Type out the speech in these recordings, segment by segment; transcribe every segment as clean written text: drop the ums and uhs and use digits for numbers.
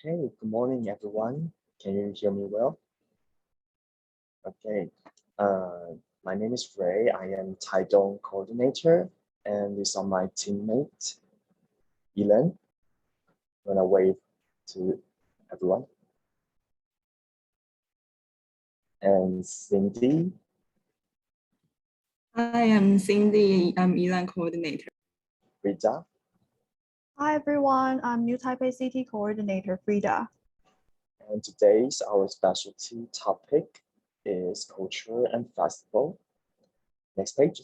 Okay, good morning, everyone. Can you hear me well? Okay, my name is Ray. I am Taidong coordinator, and this is my teammate, Elan. When I wave to everyone, and Cindy. Hi, I'm Cindy. I'm Elan coordinator. Rita. Hi everyone, I'm New Taipei City Coordinator Frida. And today's our specialty topic is culture and festival. Next page.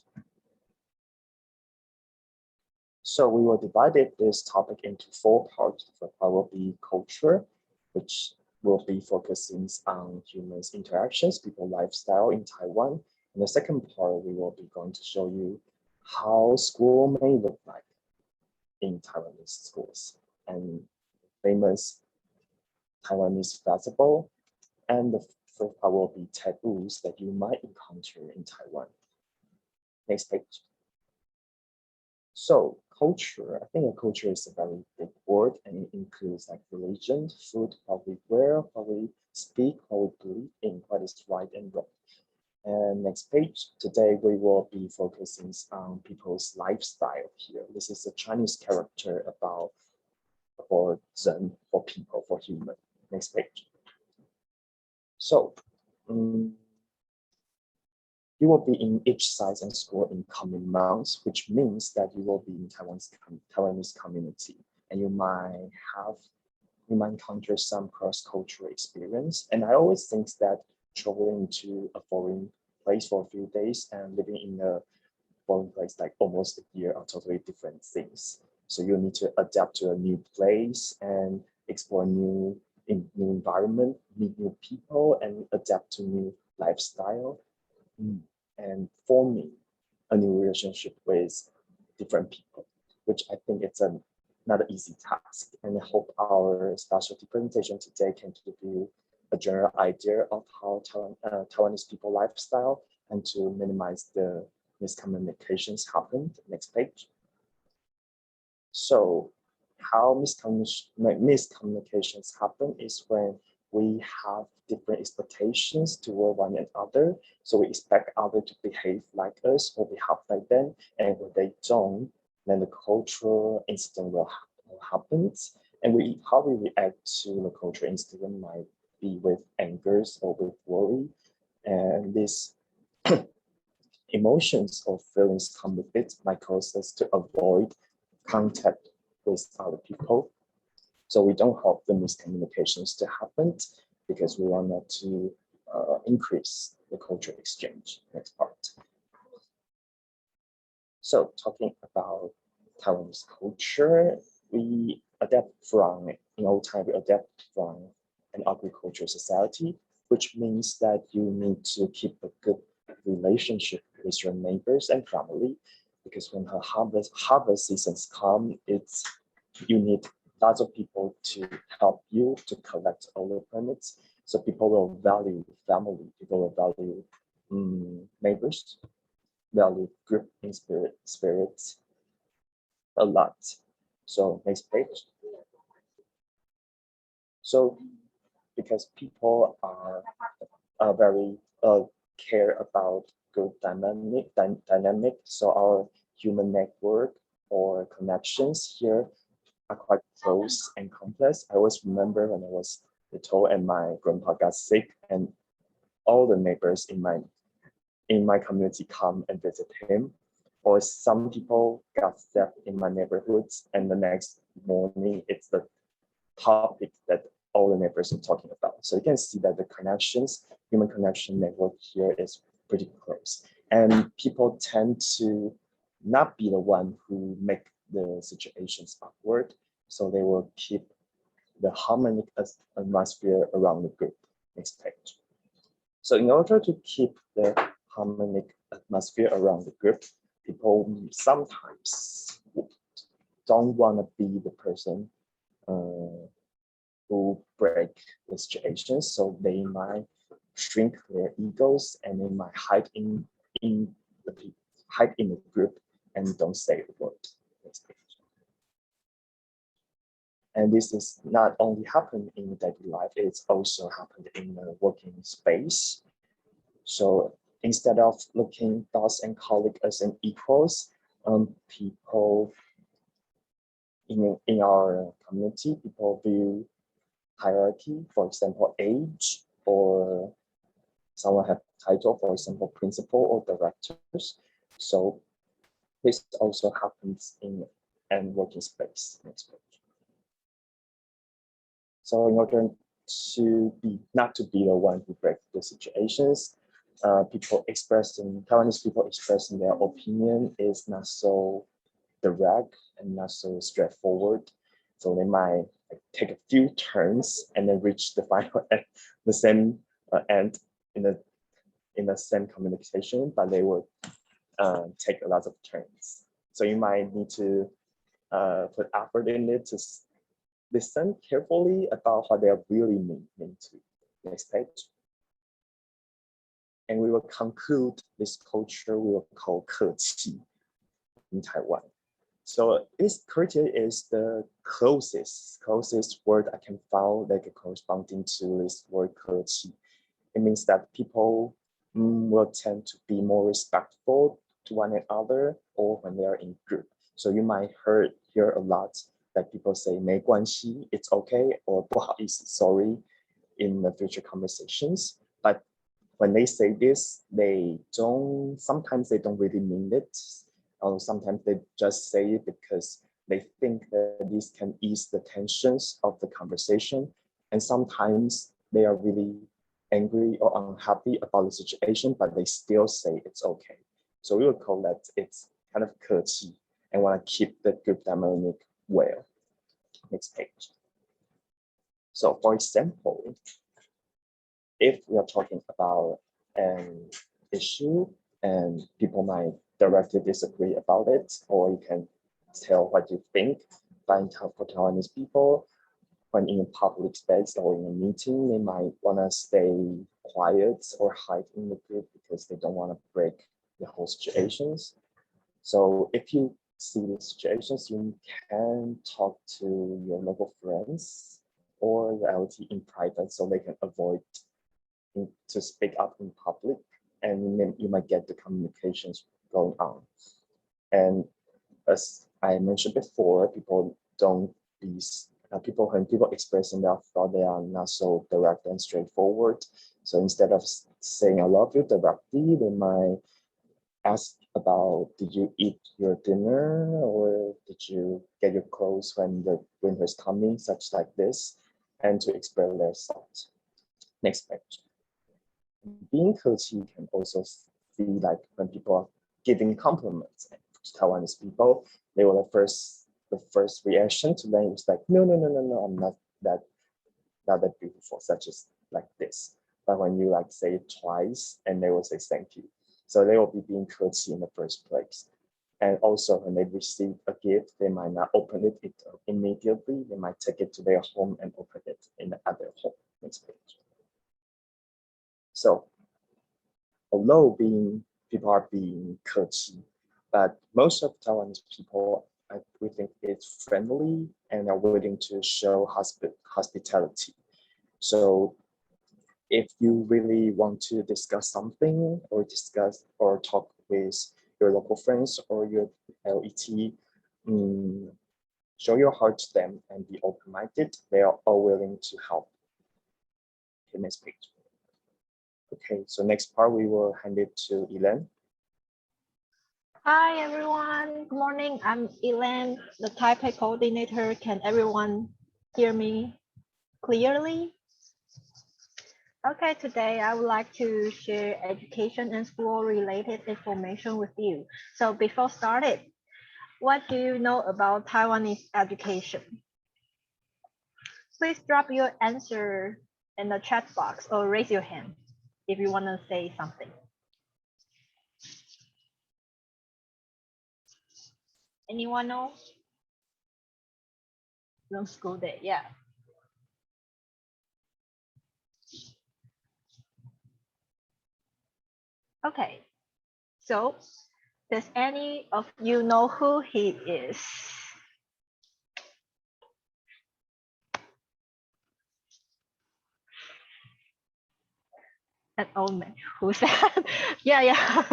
So we will divide this topic into 4 parts. The first part will be culture, which will be focusing on humans' interactions, people lifestyle in Taiwan. And the second part, we will be going to show you how school may look like in Taiwanese schools and famous Taiwanese festival. And the third part will be taboos that you might encounter in Taiwan. Next page. So culture, I think a culture is a very big word, and it includes like religion, food, what we wear, what we speak, what we believe in, what is right and wrong. And next page, today we will be focusing on people's lifestyle here. This is a Chinese character about for Zen, for people, for human. Next page. So you will be in each size and school in coming months, which means that you will be in Taiwanese community, and you might encounter some cross-cultural experience. And I always think that traveling to a foreign place for a few days and living in a foreign place like almost a year are totally different things. So you need to adapt to a new place and explore new environment, meet new people, and adapt to new lifestyle. And forming a new relationship with different people, which I think it's not an easy task. And I hope our specialty presentation today can give you a general idea of how Taiwanese people lifestyle and to minimize the miscommunications happen. Next page. So how miscommunications happen is when we have different expectations toward one another. So we expect others to behave like us or behave like them. And when they don't, then the cultural incident will happen. And how we react to the cultural incident might be with anger or with worry. And these emotions or feelings come with it might cause us to avoid contact with other people. So we don't hope the miscommunications to happen because we want not to increase the cultural exchange. Next part. So talking about Taiwanese culture, we adapt from, in old time, we adapt from an agricultural society, which means that you need to keep a good relationship with your neighbors and family, because when the harvest seasons come, you need lots of people to help you to collect all the permits. So people will value family, people will value neighbors, value group in spirits a lot. So next page. So because people are very care about good dynamic, so our human network or connections here are quite close and complex. I always remember when I was little and my grandpa got sick, and all the neighbors in my community come and visit him. Or some people got sick in my neighborhoods, and the next morning it's the topic that all the neighbors are talking about. So you can see that the human connection network here is pretty close. And people tend to not be the one who make the situations awkward. So they will keep the harmonic atmosphere around the group. Next page. So in order to keep the harmonic atmosphere around the group, people sometimes don't want to be the person who break the situation, so they might shrink their egos and they might hide in the group and don't say a word. And this is not only happened in daily life, it's also happened in the working space. So instead of looking boss and colleague as an equals, people in our community, people view hierarchy, for example, age, or someone have title, for example, principal or directors. So this also happens in and working space. Next page. So in order to be not to be the one who breaks the situations, Taiwanese people expressing their opinion is not so direct and not so straightforward. So they might take a few turns and then reach the final at the same end in the same communication, but they would take a lot of turns. So you might need to put effort in it to listen carefully about what they are really mean to. Next page. And we will conclude this culture we will call 客气 in Taiwan. So this courtesy is the closest word I can find like corresponding to this word 客气. It means that people will tend to be more respectful to one another or when they are in group. So you might hear a lot that people say 没关系, it's okay, or 不好意思, sorry, in the future conversations. But when they say this, sometimes they don't really mean it. Or sometimes they just say it because they think that this can ease the tensions of the conversation. And sometimes they are really angry or unhappy about the situation, but they still say it's okay. So we would call that it's kind of 客气 and want to keep the group dynamic well. Next page. So for example, if we are talking about an issue and people might directly disagree about it, or you can tell what you think, but for Taiwanese people, when in a public space or in a meeting, they might want to stay quiet or hide in the group because they don't want to break the whole situations. So if you see these situations, you can talk to your local friends or the LT in private so they can avoid to speak up in public, and then you might get the communications going on. And as I mentioned before, when people expressing their thought, they are not so direct and straightforward. So instead of saying I love you directly, they might ask about, did you eat your dinner, or did you get your clothes when the winter is coming, such like this, and to express their thoughts. Next page. Being 客气 can also be like when people are giving compliments to Taiwanese people, they were the first reaction to them was like, no, I'm not that beautiful, such as like this. But when you like say it twice, and they will say thank you. So they will be being 客气 in the first place. And also when they receive a gift, they might not open it immediately. They might take it to their home and open it in the other home. Next page. So although people are being 客气, but most of Taiwanese people, we think it's friendly and are willing to show hospitality. So if you really want to discuss something or talk with your local friends or your LET, show your heart to them and be open-minded. They are all willing to help. Okay, next page. Okay, so next part we will hand it to Elaine. Hi everyone, good morning. I'm Elaine, the Taipei coordinator. Can everyone hear me clearly? Okay, today I would like to share education and school related information with you. So before started, what do you know about Taiwanese education? Please drop your answer in the chat box or raise your hand if you want to say something. Anyone know? Don't school day, yeah. Okay, so does any of you know who he is? An old man. Who's that? Yeah.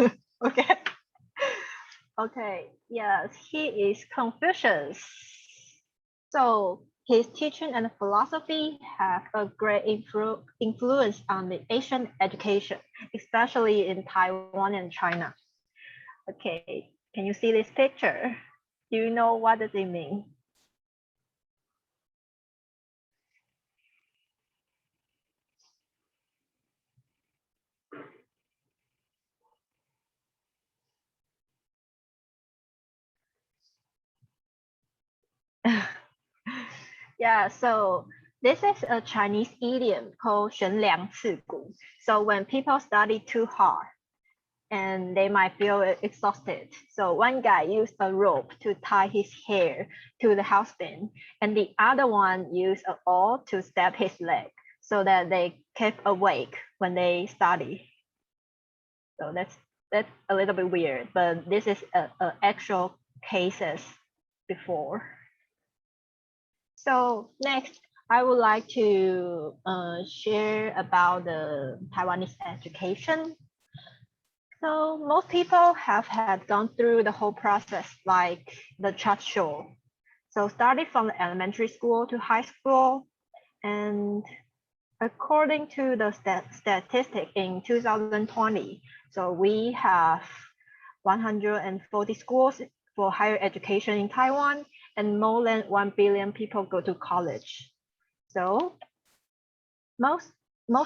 Okay. Okay. Yes, he is Confucius. So his teaching and philosophy have a great influence on the Asian education, especially in Taiwan and China. Okay, can you see this picture? Do you know what does it mean? Yeah, so this is a Chinese idiom called 悬梁刺股. So when people study too hard and they might feel exhausted. So one guy used a rope to tie his hair to the houseband, and the other one used an awl to stab his leg so that they keep awake when they study. So that's a little bit weird, but this is a actual cases before. So next, I would like to share about the Taiwanese education. So most people have had gone through the whole process like the chart show. So starting from the elementary school to high school, and according to the statistic in 2020, so we have 140 schools for higher education in Taiwan, and more than 1 billion people go to college. So most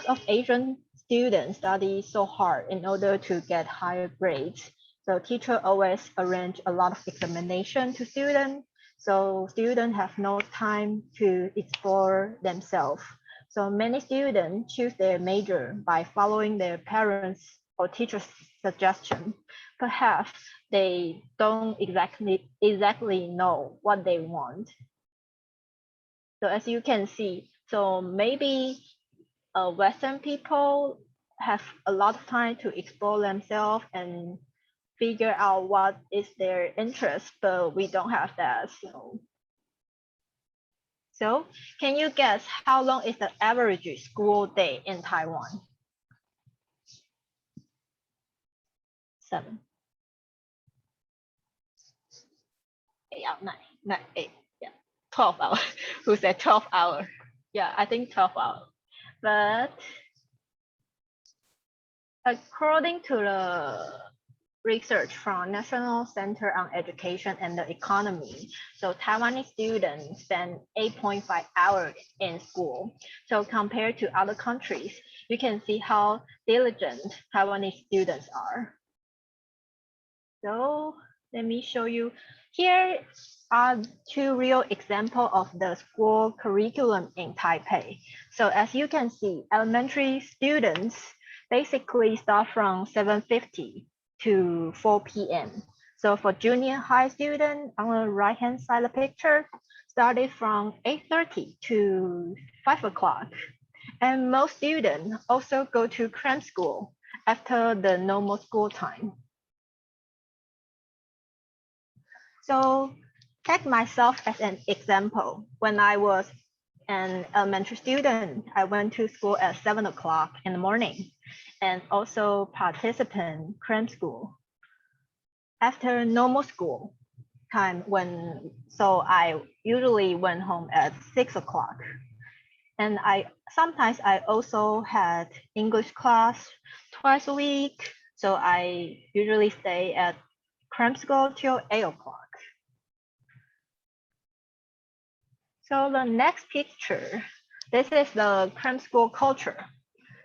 of Asian students study so hard in order to get higher grades. So teacher always arrange a lot of examination to students. So students have no time to explore themselves. So many students choose their major by following their parents or teachers' suggestion. Perhaps they don't exactly know what they want. So as you can see, so maybe Western people have a lot of time to explore themselves and figure out what is their interest, but we don't have that. So can you guess how long is the average school day in Taiwan? 7. 8 hours, 9, 8, yeah, 12 hours. Who said 12 hours? Yeah, I think 12 hours. But according to the research from National Center on Education and the Economy, so Taiwanese students spend 8.5 hours in school. So compared to other countries, you can see how diligent Taiwanese students are. So let me show you. Here are 2 real examples of the school curriculum in Taipei. So as you can see, elementary students basically start from 7:50 to 4 p.m. So for junior high student, on the right-hand side of the picture, started from 8:30 to 5 o'clock. And most students also go to cram school after the normal school time. So take myself as an example. When I was an elementary student, I went to school at 7 o'clock in the morning and also participant cram school. After normal school time, so I usually went home at 6 o'clock. And sometimes I also had English class twice a week. So I usually stay at cram school till 8 o'clock. So the next picture, this is the cram school culture.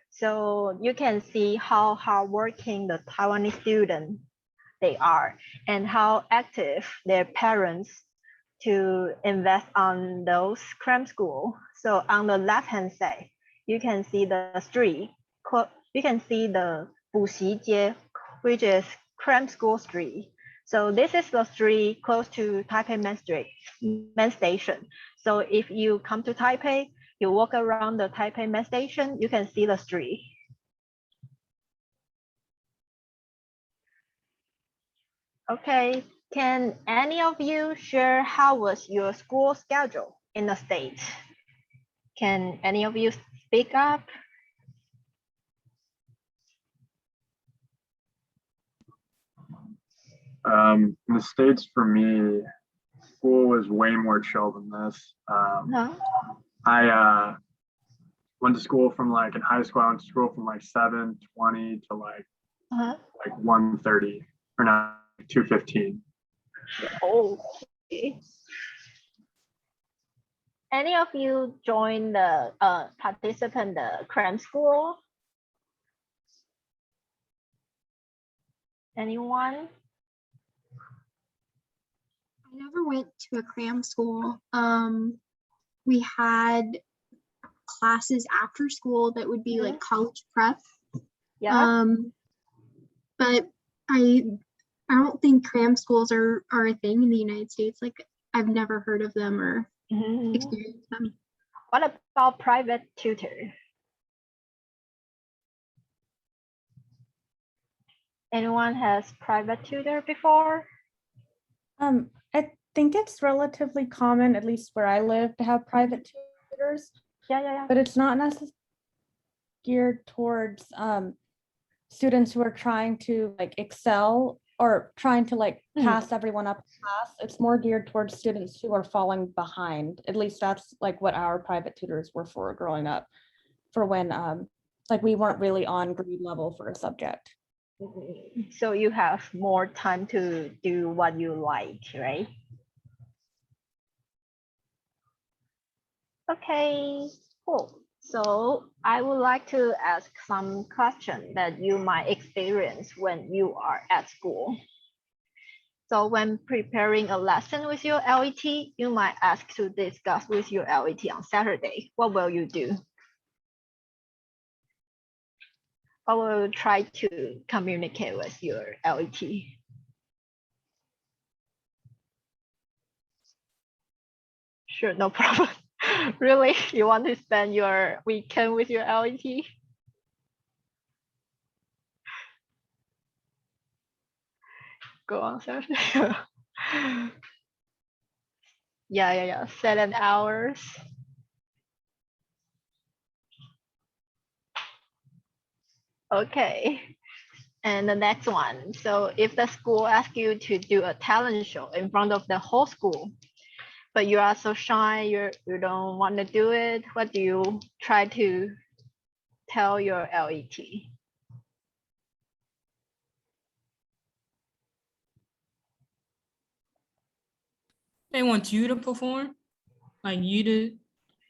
So you can see how hardworking the Taiwanese students they are and how active their parents to invest on those cram school. So on the left-hand side, you can see the street. You can see the 补习街, which is cram school street. So this is the street close to Taipei main station. So if you come to Taipei, you walk around the Taipei main station, you can see the street. Okay, can any of you share how was your school schedule in the States? Can any of you speak up? In the States, for me, school was way more chill than this. No? I went to school from like in high school, I went to school from like 7:20 to Uh-huh. like 1:30 or not 2:15. Oh, okay. Any of you join the participant the cram school? Anyone? I never went to a cram school. We had classes after school that would be like college prep. Yeah. But I don't think cram schools are a thing in the United States. Like I've never heard of them or Mhm. experienced them. What about private tutor? Anyone has private tutor before? I think it's relatively common, at least where I live, to have private tutors, Yeah. but it's not necessarily geared towards students who are trying to like excel or trying to like pass everyone up in class. It's more geared towards students who are falling behind. At least that's like what our private tutors were for growing up, for when like we weren't really on grade level for a subject. So you have more time to do what you like, right? Okay, cool. So I would like to ask some questions that you might experience when you are at school. So when preparing a lesson with your LET, you might ask to discuss with your LET on Saturday. What will you do? Or will you try to communicate with your LET? Sure, no problem. Really? You want to spend your weekend with your LET? Go on, Saturday. Yeah. 7 hours. Okay. And the next one. So if the school asks you to do a talent show in front of the whole school, but you are so shy, you don't want to do it, what do you try to tell your LET? They want you to perform, like you to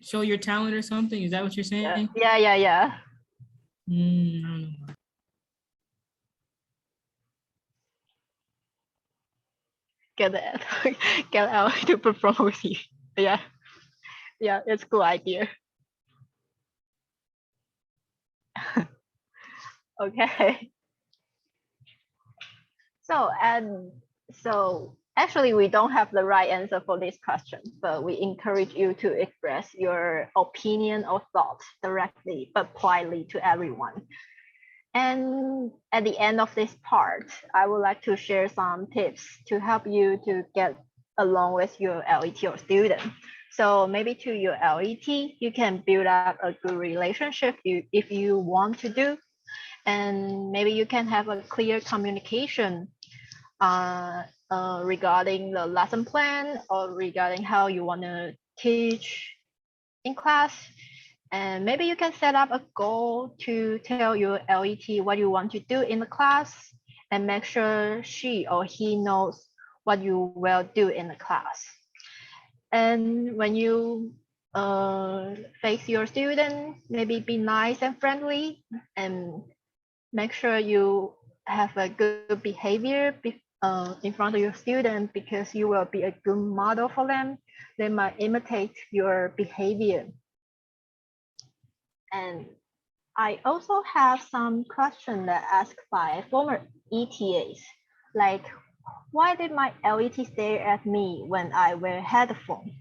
show your talent or something. Is that what you're saying? Yeah. I don't know. Get out to perform with you. Yeah, it's a good idea. Okay. So actually we don't have the right answer for this question, but we encourage you to express your opinion or thoughts directly but politely to everyone. And at the end of this part, I would like to share some tips to help you to get along with your LET or student. So maybe to your LET, you can build up a good relationship if you want to do. And maybe you can have a clear communication regarding the lesson plan or regarding how you want to teach in class. And maybe you can set up a goal to tell your LET what you want to do in the class and make sure she or he knows what you will do in the class. And when you face your student, maybe be nice and friendly and make sure you have a good behavior in front of your student, because you will be a good model for them. They might imitate your behavior. And I also have some questions that asked by former ETAs, like, why did my LET stare at me when I wear headphones?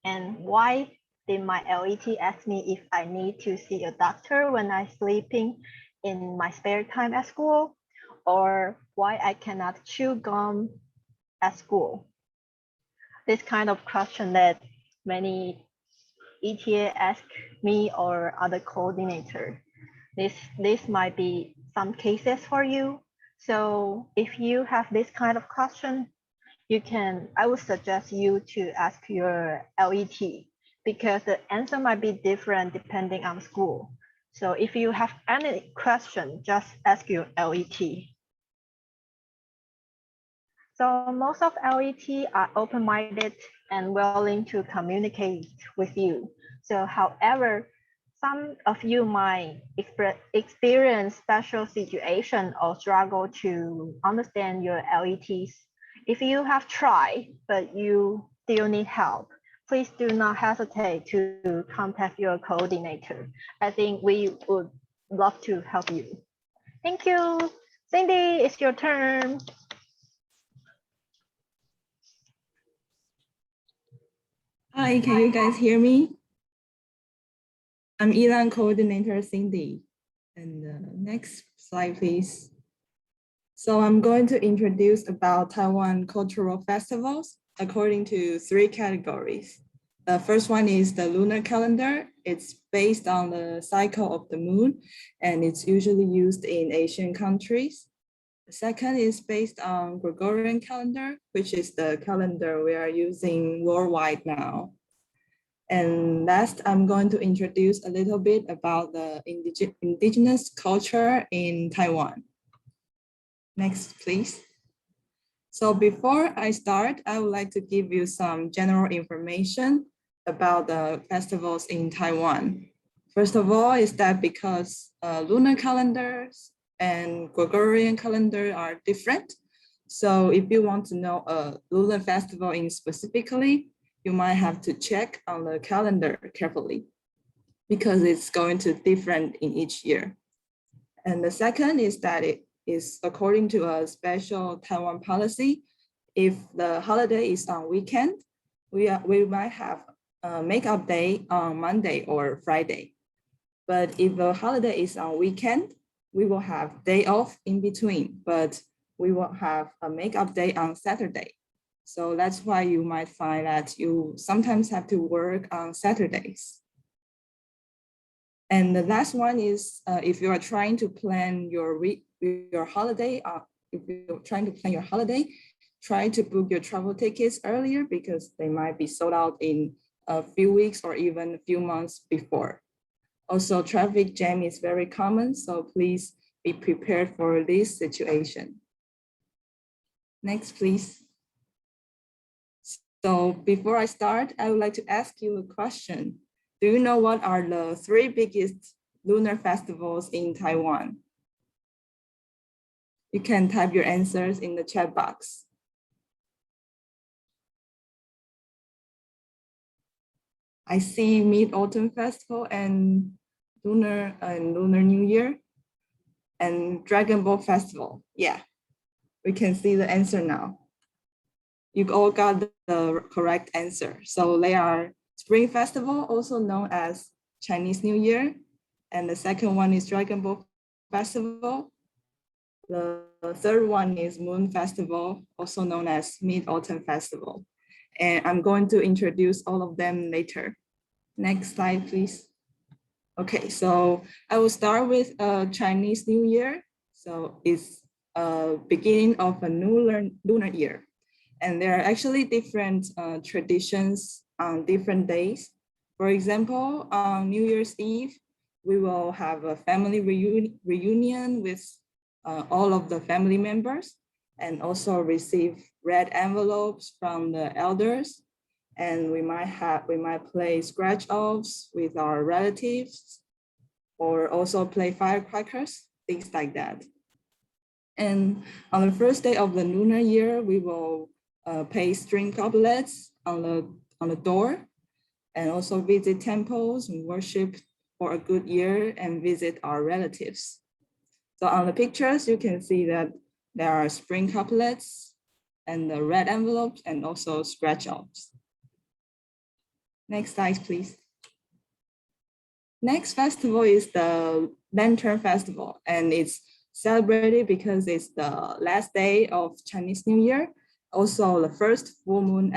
And why did my LET ask me if I need to see a doctor when I'm sleeping in my spare time at school? Or why I cannot chew gum at school? This kind of question that many ETA ask me or other coordinator. This might be some cases for you. So if you have this kind of question, I would suggest you to ask your LET because the answer might be different depending on school. So if you have any question, just ask your LET. So most of LET are open-minded and willing to communicate with you. So however, some of you might experience special situation or struggle to understand your LETs. If you have tried, but you still need help, please do not hesitate to contact your coordinator. I think we would love to help you. Thank you. Cindy, it's your turn. Hi, can you guys hear me? I'm Elan coordinator Cindy. And next slide, please. So I'm going to introduce about Taiwan cultural festivals according to 3 categories. The first one is the lunar calendar. It's based on the cycle of the moon, and it's usually used in Asian countries. The second is based on Gregorian calendar, which is the calendar we are using worldwide now. And last, I'm going to introduce a little bit about the indigenous culture in Taiwan. Next, please. So before I start, I would like to give you some general information about the festivals in Taiwan. First of all, is that because lunar calendars and Gregorian calendar are different. So if you want to know a lunar festival in specifically, you might have to check on the calendar carefully because it's going to different in each year. And the second is that it is according to a special Taiwan policy. If the holiday is on weekend, we might have a makeup day on Monday or Friday. But if the holiday is on weekend, we will have day off in between, but we will have a makeup day on Saturday. So that's why you might find that you sometimes have to work on Saturdays. And the last one is if you are trying to plan your holiday, if you're trying to plan your holiday, try to book your travel tickets earlier because they might be sold out in a few weeks or even a few months before. Also, traffic jam is very common, so please be prepared for this situation. Next, please. So before I start, I would like to ask you a question. Do you know what are the 3 biggest lunar festivals in Taiwan? You can type your answers in the chat box. I see Mid-Autumn Festival and Lunar New Year and Dragon Boat Festival. Yeah, we can see the answer now. You all got the correct answer. So they are Spring Festival, also known as Chinese New Year. And the second one is Dragon Boat Festival. The third one is Moon Festival, also known as Mid-Autumn Festival. And I'm going to introduce all of them later. Next slide, please. Okay, so I will start with Chinese New Year. So it's beginning of a new lunar year. And there are actually different traditions on different days. For example, on New Year's Eve, we will have a family reunion with all of the family members and also receive red envelopes from the elders. And we might play scratch offs with our relatives or also play firecrackers, things like that. And on the first day of the lunar year, we will paste string couplets on the door and also visit temples and worship for a good year and visit our relatives. So on the pictures, you can see that there are spring couplets and the red envelopes and also scratch offs. Next slide, please. Next festival is the Lantern Festival, and it's celebrated because it's the last day of Chinese New Year, also the first full moon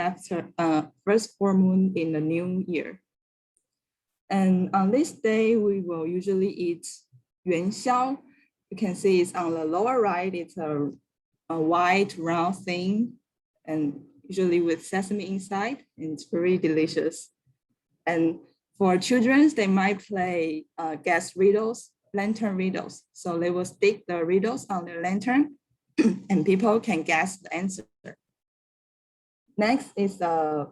in the new year. And on this day, we will usually eat yuan xiao. you can see it's on the lower right, it's a white round thing and usually with sesame inside, and it's very delicious. And for children, they might play guess riddles, lantern riddles. So they will stick the riddles on their lantern and people can guess the answer. Next is a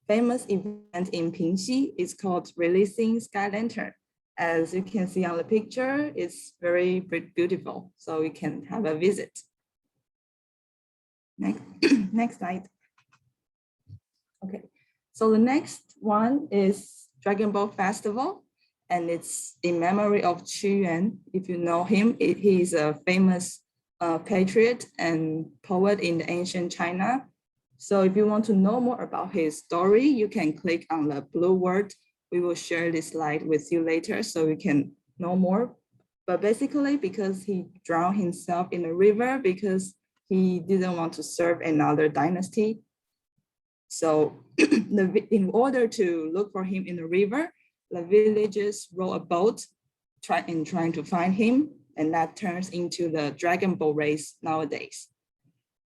famous event in Pingxi. It's called Releasing Sky Lantern. As you can see on the picture, it's very beautiful. So you can have a visit. Next, next slide. Okay, so the next one is Dragon Ball Festival, and it's in memory of Qu Yuan. If you know him, he is a famous patriot and poet in the ancient China. So if you want to know more about his story, you can click on the blue word. We will share this slide with you later so you can know more. But basically, because he drowned himself in a river because he didn't want to serve another dynasty. So in order to look for him in the river, the villagers row a boat trying to find him, and that turns into the Dragon Ball race nowadays.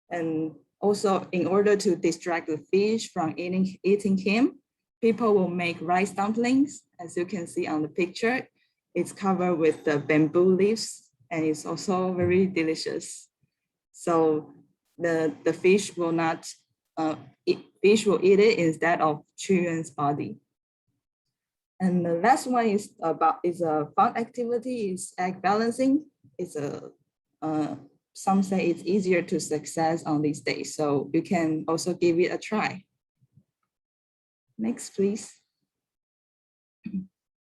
And also, in order to distract the fish from eating him, people will make rice dumplings. As you can see on the picture, it's covered with the bamboo leaves, and it's also very delicious. So the fish will not fish will eat it instead of Qu Yuan's body. And the last one is a fun activity, is egg balancing. It's some say it's easier to success on these days, so you can also give it a try. Next, please.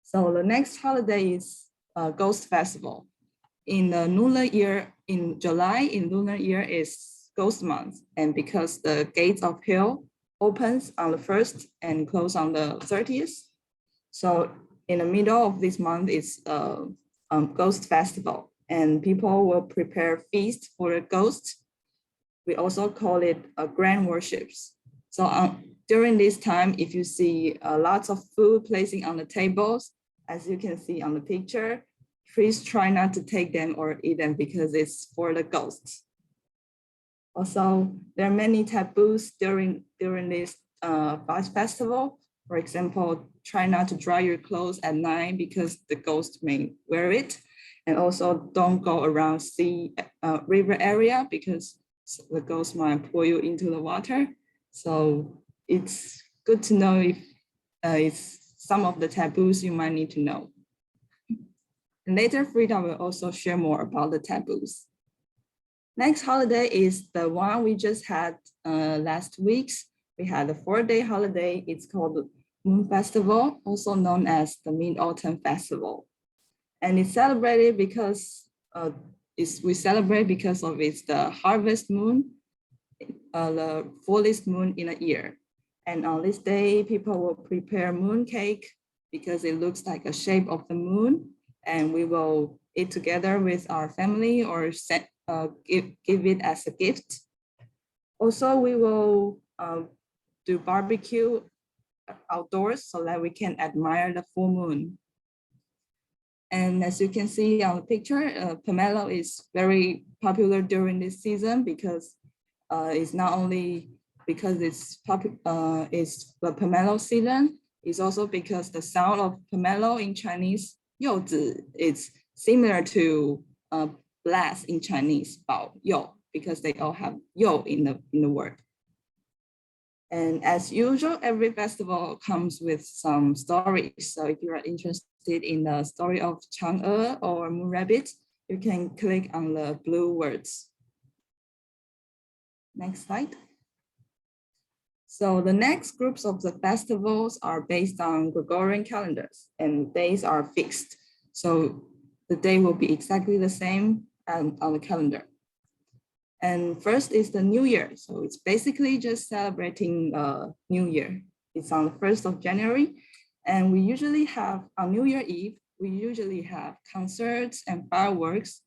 So the next holiday is Ghost Festival. In the lunar year, in July, in lunar year is Ghost month, and because the gates of hell opens on the 1st and close on the 30th. So in the middle of this month is Ghost Festival, and people will prepare feast for the ghosts. We also call it grand worships. So during this time, if you see lots of food placing on the tables, as you can see on the picture, please try not to take them or eat them because it's for the ghosts. Also, there are many taboos during this festival. For example, try not to dry your clothes at night because the ghost may wear it. And also don't go around river area because the ghost might pull you into the water. So it's good to know if it's some of the taboos you might need to know. And later, Frida will also share more about the taboos. Next holiday is the one we just had last week. We had a 4-day holiday. It's called the Moon Festival, also known as the Mid-Autumn Festival. And it's celebrated because we celebrate because of it's the harvest moon, the fullest moon in a year. And on this day, people will prepare moon cake because it looks like a shape of the moon. And we will eat together with our family or give it as a gift. Also, we will do barbecue outdoors so that we can admire the full moon. And as you can see on the picture, pomelo is very popular during this season because it's not only because it's the pomelo season, it's also because the sound of pomelo in Chinese, 柚子, is similar to blast in Chinese, 保佑, because they all have 佑 in the word. And as usual, every festival comes with some stories. So if you are interested in the story of Chang'e or Moon Rabbit, you can click on the blue words. Next slide. So the next groups of the festivals are based on Gregorian calendars and days are fixed. So the day will be exactly the same on the calendar. And first is the New Year. So it's basically just celebrating New Year. It's on the 1st of January. And we usually have, on New Year Eve, we usually have concerts and fireworks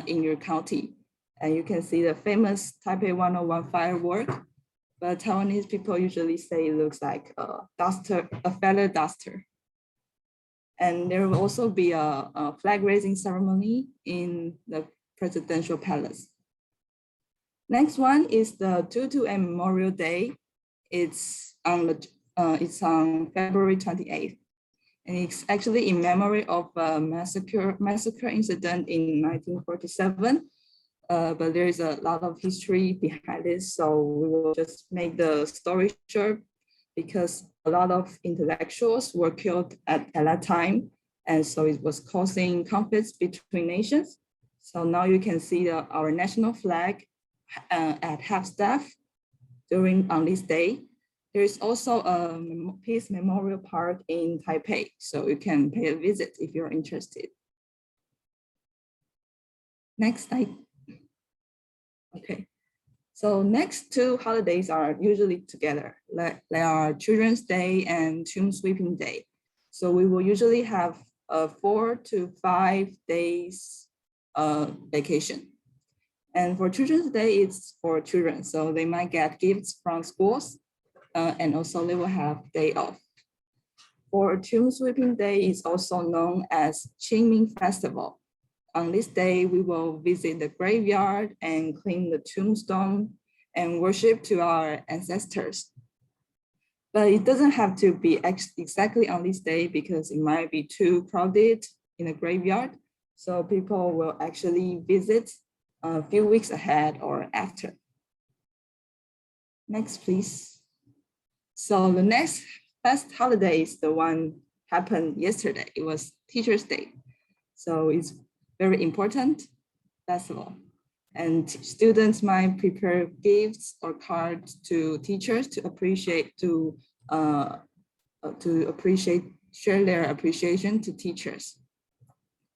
in your county. And you can see the famous Taipei 101 firework, but Taiwanese people usually say it looks like a feather duster. And there will also be a flag raising ceremony in the presidential palace. Next one is the Tutu and Memorial Day. It's on February 28th. And it's actually in memory of a massacre incident in 1947. But there is a lot of history behind it. So we will just make the story short because a lot of intellectuals were killed at that time. And so it was causing conflicts between nations. So now you can see our national flag at half-staff on this day. There is also a Peace Memorial Park in Taipei, so you can pay a visit if you're interested. Next slide. Okay, so next two holidays are usually together. They are Children's Day and Tomb Sweeping Day. So we will usually have a 4 to 5 days vacation. And for Children's Day, it's for children, so they might get gifts from schools. And also they will have day off. For Tomb Sweeping Day is also known as Qingming Festival. On this day, we will visit the graveyard and clean the tombstone and worship to our ancestors. But it doesn't have to be exactly on this day because it might be too crowded in the graveyard. So people will actually visit a few weeks ahead or after. Next, please. So the next best holiday is the one happened yesterday. It was Teachers' Day. So it's very important festival. And students might prepare gifts or cards to teachers to share their appreciation to teachers.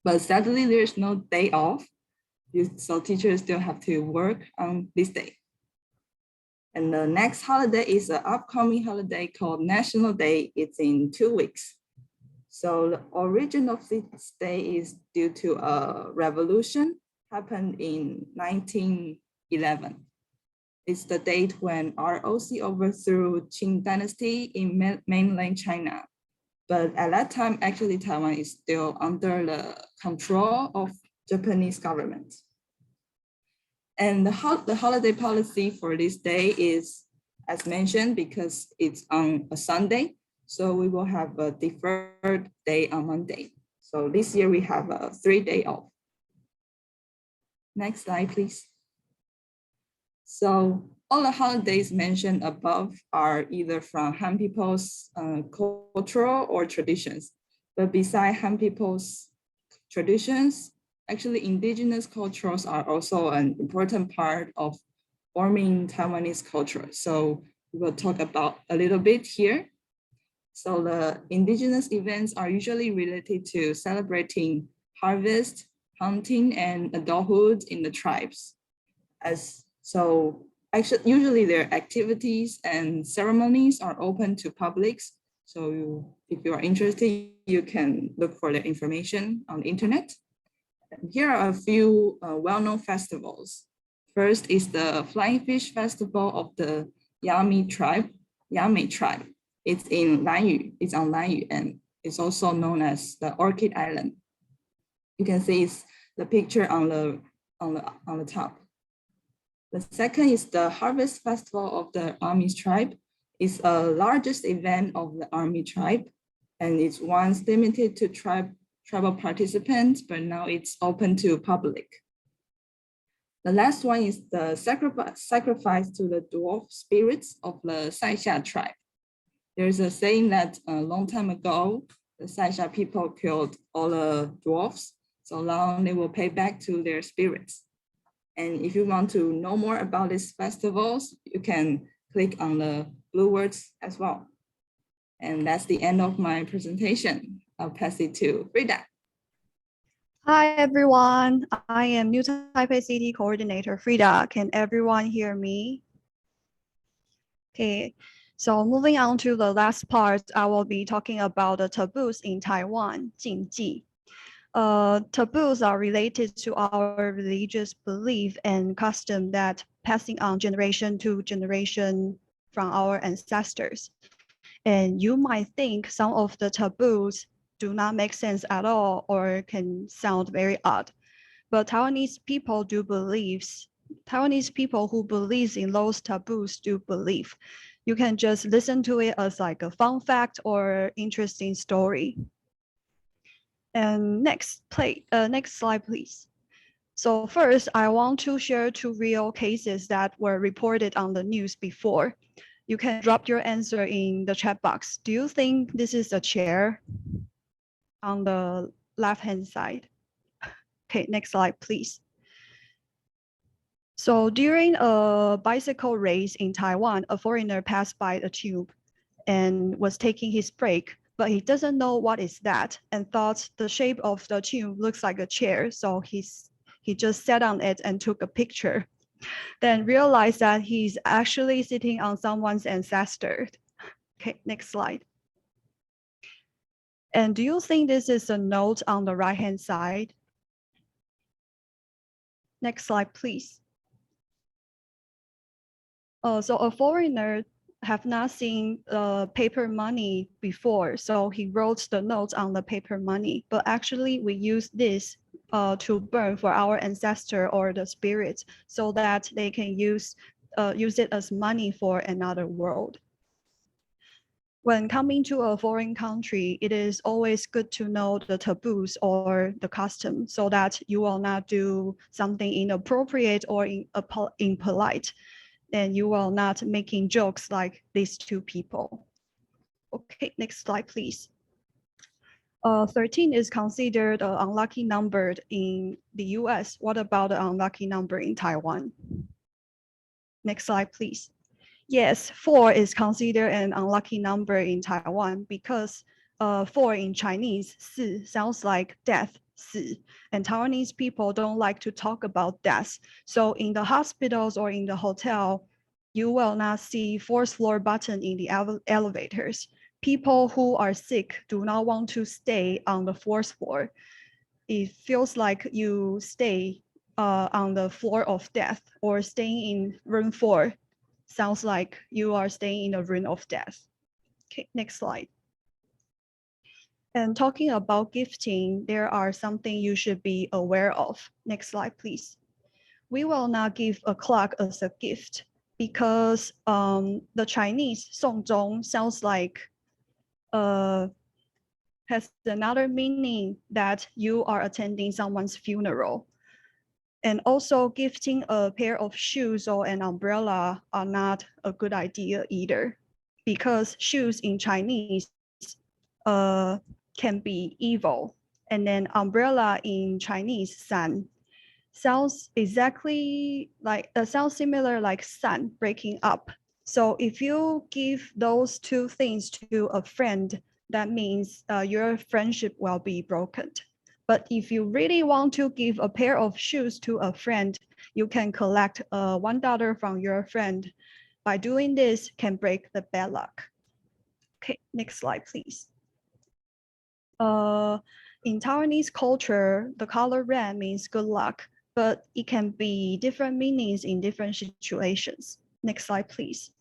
But sadly, there's no day off. So teachers still have to work on this day. And the next holiday is an upcoming holiday called National Day. It's in 2 weeks. So the origin of this day is due to a revolution happened in 1911. It's the date when ROC overthrew Qing Dynasty in mainland China. But at that time, actually Taiwan is still under the control of Japanese government. And the holiday policy for this day is, as mentioned, because it's on a Sunday, so we will have a deferred day on Monday. So this year we have a 3-day off. Next slide, please. So all the holidays mentioned above are either from Han people's cultural or traditions. But beside Han people's traditions, actually, indigenous cultures are also an important part of forming Taiwanese culture. So we will talk about a little bit here. So the indigenous events are usually related to celebrating harvest, hunting, and adulthood in the tribes. Usually their activities and ceremonies are open to publics. So if you are interested, you can look for the information on the internet. Here are a few well-known festivals. First is the Flying Fish Festival of the Yamei tribe. It's in Lanyu. It's on Lanyu, and it's also known as the Orchid Island. You can see it's the picture on the top. The second is the Harvest Festival of the Army tribe. It's the largest event of the Army tribe, and it's once limited to tribal participants, but now it's open to public. The last one is the sacrifice to the dwarf spirits of the Saixia tribe. There's a saying that a long time ago, the Saixia people killed all the dwarfs, so now they will pay back to their spirits. And if you want to know more about these festivals, you can click on the blue words as well. And that's the end of my presentation. I'll pass it to Frida. Hi, everyone. I am New Taipei City Coordinator Frida. Can everyone hear me? Okay, so moving on to the last part, I will be talking about the taboos in Taiwan, 禁忌. Taboos are related to our religious belief and custom that passing on generation to generation from our ancestors. And you might think some of the taboos do not make sense at all or can sound very odd. But Taiwanese people Taiwanese people who believes in those taboos do believe. You can just listen to it as like a fun fact or interesting story. And next slide, please. So first, I want to share 2 real cases that were reported on the news before. You can drop your answer in the chat box. Do you think this is a chair on the left-hand side? Okay, next slide, please. So during a bicycle race in Taiwan, a foreigner passed by a tube and was taking his break, but he doesn't know what is that and thought the shape of the tube looks like a chair. So he just sat on it and took a picture, then realized that he's actually sitting on someone's ancestor. Okay, next slide. And do you think this is a note on the right-hand side? Next slide, please. So a foreigner have not seen paper money before, so he wrote the notes on the paper money. But actually, we use this to burn for our ancestor or the spirits, so that they can use it as money for another world. When coming to a foreign country, it is always good to know the taboos or the custom, so that you will not do something inappropriate or impolite. And you will not making jokes like these 2 people. Okay, next slide, please. 13 is considered an unlucky number in the US. What about the unlucky number in Taiwan? Next slide, please. Yes, 4 is considered an unlucky number in Taiwan because 4 in Chinese, 4, sounds like death, 4, and Taiwanese people don't like to talk about death. So in the hospitals or in the hotel, you will not see 4th floor button in the elevators. People who are sick do not want to stay on the 4th floor. It feels like you stay on the floor of death, or staying in room 4 sounds like you are staying in a room of death. Okay, next slide. And talking about gifting, there are something you should be aware of. Next slide, please. We will not give a clock as a gift because the Chinese 送钟 sounds like has another meaning that you are attending someone's funeral. And also gifting a pair of shoes or an umbrella are not a good idea either, because shoes in Chinese can be evil. And then umbrella in Chinese, 伞, sounds exactly like, sounds similar like 伞, breaking up. So if you give those 2 things to a friend, that means your friendship will be broken. But if you really want to give a pair of shoes to a friend, you can collect $1 from your friend. By doing this, can break the bad luck. Okay, next slide, please. In Taiwanese culture, the color red means good luck, but it can be different meanings in different situations. Next slide, please.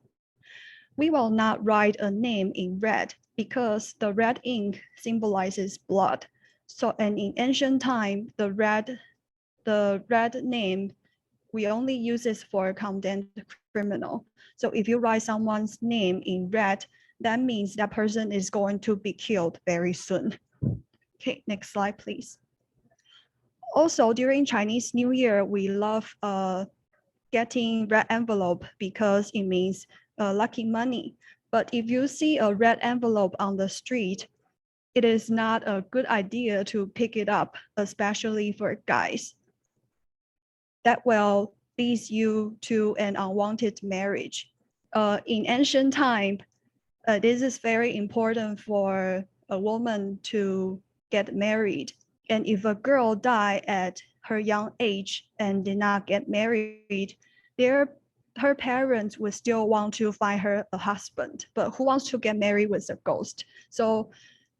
We will not write a name in red because the red ink symbolizes blood. So, and in ancient time, the red name, we only use this for a condemned criminal. So if you write someone's name in red, that means that person is going to be killed very soon. Okay, next slide, please. Also, during Chinese New Year, we love getting red envelope because it means lucky money. But if you see a red envelope on the street, it is not a good idea to pick it up, especially for guys. That will lead you to an unwanted marriage. In ancient time, this is very important for a woman to get married. And if a girl died at her young age and did not get married, her parents would still want to find her a husband, but who wants to get married with a ghost? So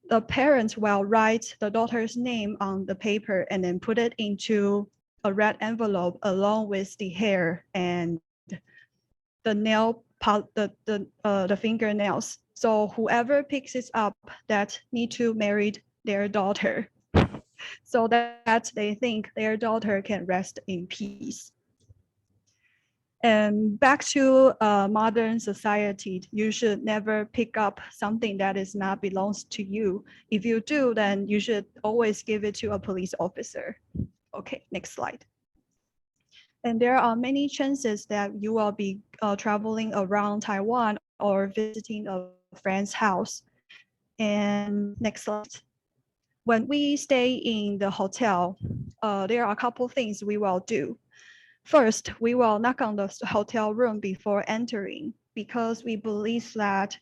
the parents will write the daughter's name on the paper and then put it into a red envelope along with the hair and the fingernails. So whoever picks it up that need to their daughter so that they think their daughter can rest in peace. And back to modern society, you should never pick up something that is not belongs to you. If you do, then you should always give it to a police officer. Okay, next slide. And there are many chances that you will be traveling around Taiwan or visiting a friend's house. And next slide. When we stay in the hotel, there are a couple things we will do. First, we will knock on the hotel room before entering because we believe that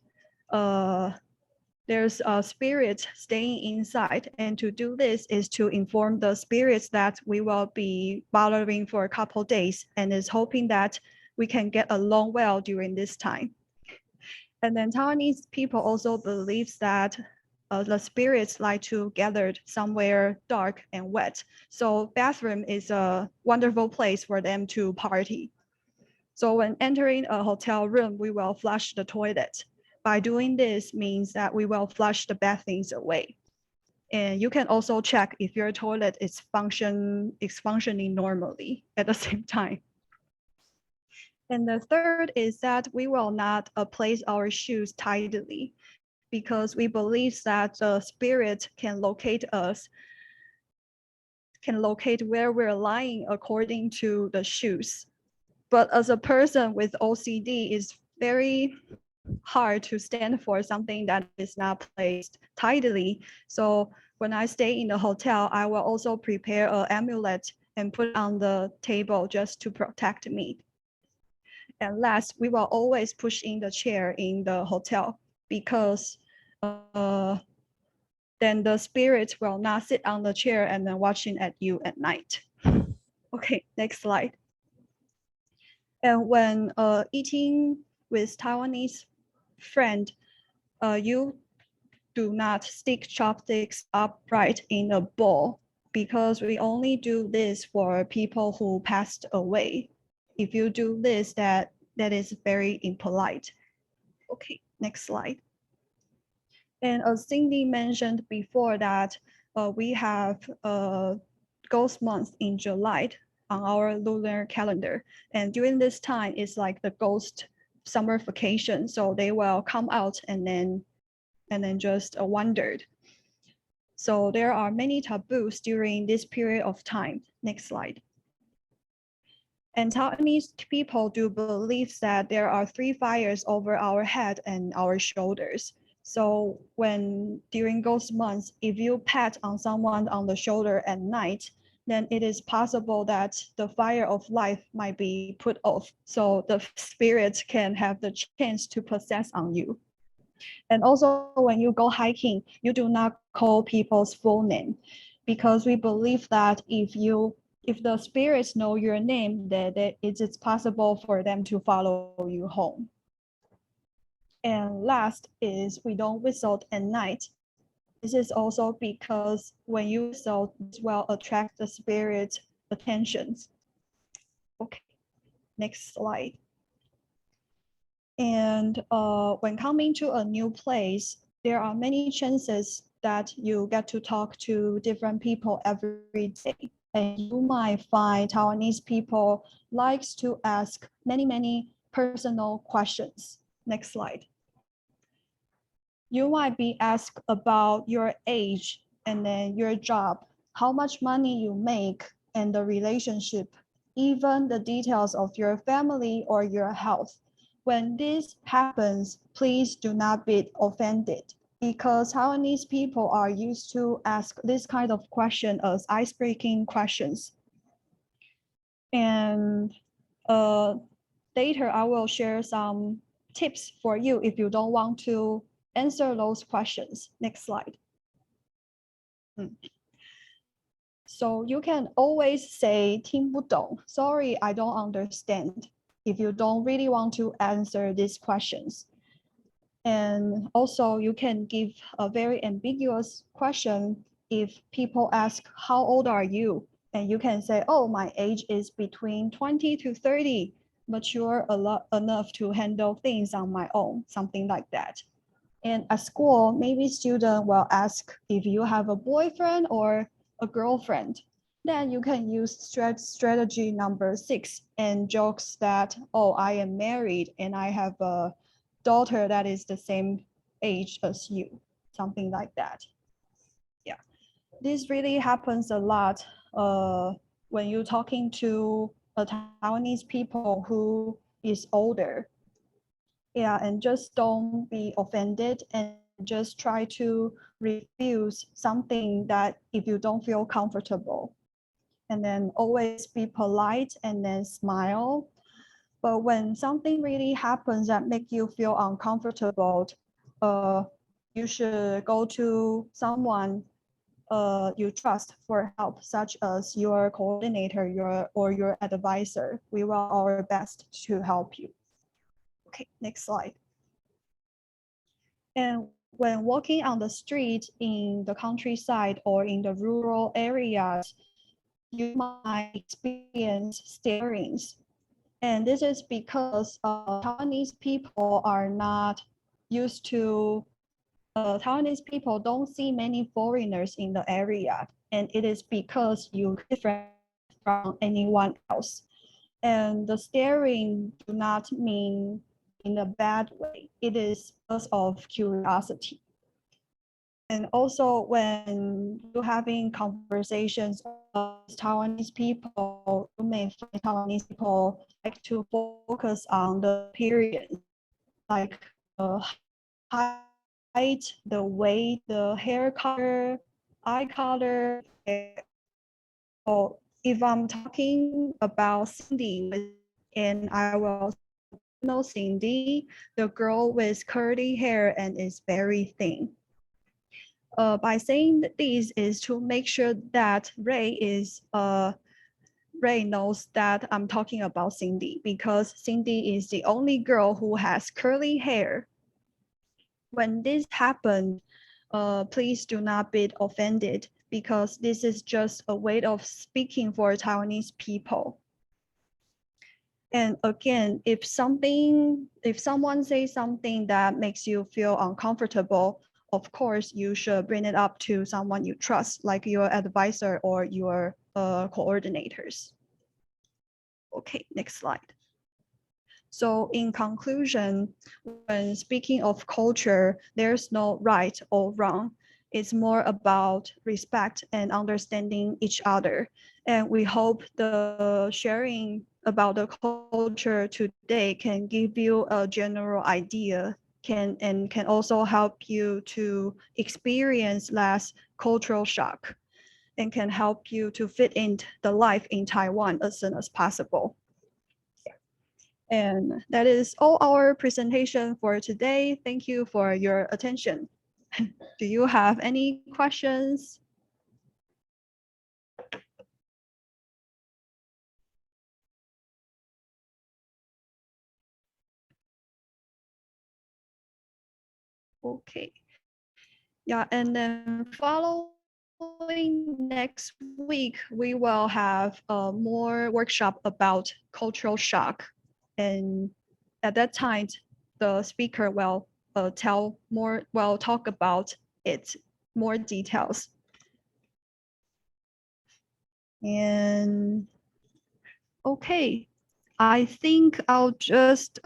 there's a spirit staying inside. And to do this is to inform the spirits that we will be bothering for a couple days and is hoping that we can get along well during this time. And then Taiwanese people also believe that the spirits like to gather somewhere dark and wet. So bathroom is a wonderful place for them to party. So when entering a hotel room, we will flush the toilet. By doing this means that we will flush the bad things away. And you can also check if your toilet is functioning normally at the same time. And the third is that we will not place our shoes tidily because we believe that the spirit can locate us, can locate where we're lying according to the shoes. But as a person with OCD, it's very hard to stand for something that is not placed tidily. So when I stay in the hotel, I will also prepare an amulet and put it on the table just to protect me. And last, we will always push in the chair in the hotel because then the spirit will not sit on the chair and then watching at you at night. Okay, next slide. And when eating with Taiwanese friend, you do not stick chopsticks upright in a bowl because we only do this for people who passed away. If you do this, that is very impolite. Okay, next slide. And as Cindy mentioned before that we have Ghost Month in July on our lunar calendar. And during this time, it's like the ghost summer vacation. So they will come out and then just wandered. So there are many taboos during this period of time. Next slide. And Taiwanese people do believe that there are 3 fires over our head and our shoulders. So when during ghost months, if you pat on someone on the shoulder at night, then it is possible that the fire of life might be put off. So the spirit can have the chance to possess on you. And also when you go hiking, you do not call people's full name because we believe that if the spirits know your name, that it's possible for them to follow you home. And last is we don't whistle at night. This is also because when you whistle, it will attract the spirit's attentions. Okay, next slide. And when coming to a new place, there are many chances that you get to talk to different people every day. And you might find Taiwanese people likes to ask many personal questions. Next slide. You might be asked about your age and then your job, how much money you make and the relationship, even the details of your family or your health. When this happens, please do not be offended because Taiwanese people are used to ask this kind of question as ice-breaking questions. And later I will share some tips for you if you don't want to answer those questions. Next slide. So you can always say 听不懂, sorry, I don't understand, if you don't really want to answer these questions. And also you can give a very ambiguous question if people ask, how old are you? And you can say, oh, my age is between 20 to 30, mature enough to handle things on my own, something like that. And at school, maybe student will ask if you have a boyfriend or a girlfriend. Then you can use strategy number 6 and jokes that, oh, I am married and I have a daughter that is the same age as you, something like that. Yeah, this really happens a lot when you're talking to a Taiwanese people who is older. Yeah, and just don't be offended and just try to refuse something that if you don't feel comfortable. And then always be polite and then smile. But when something really happens that make you feel uncomfortable, you should go to someone you trust for help, such as your coordinator, your advisor. We will our best to help you. Okay, next slide. And when walking on the street in the countryside or in the rural areas, you might experience starings. And this is because Taiwanese people are not used to, Taiwanese people don't see many foreigners in the area. And it is because you're different from anyone else. And the staring do not mean in a bad way. It is because of curiosity. And also when you're having conversations with Taiwanese people, you may find Taiwanese people like to focus on the appearance, like the height, the weight, the hair color, eye color. So if I'm talking about Cindy and I will know Cindy, the girl with curly hair and is very thin. By saying this is to make sure that Ray knows that I'm talking about Cindy, because Cindy is the only girl who has curly hair. When this happened, please do not be offended, because this is just a way of speaking for Taiwanese people. And again, if someone says something that makes you feel uncomfortable, of course, you should bring it up to someone you trust, like your advisor or your coordinators. Okay, next slide. So in conclusion, when speaking of culture, there's no right or wrong. It's more about respect and understanding each other. And we hope the sharing about the culture today can give you a general idea, can also help you to experience less cultural shock, and can help you to fit in the life in Taiwan as soon as possible. And that is all our presentation for today. Thank you for your attention. Do you have any questions? Okay. Yeah, and then following next week, we will have more workshop about cultural shock. And at that time, the speaker will talk about it, more details. And okay, I think I'll just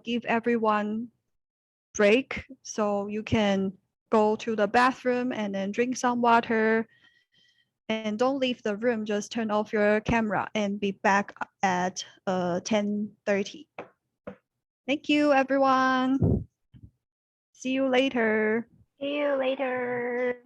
give everyone break so you can go to the bathroom and then drink some water. And don't leave the room, just turn off your camera and be back at 10:30. Thank you, everyone. See you later. See you later.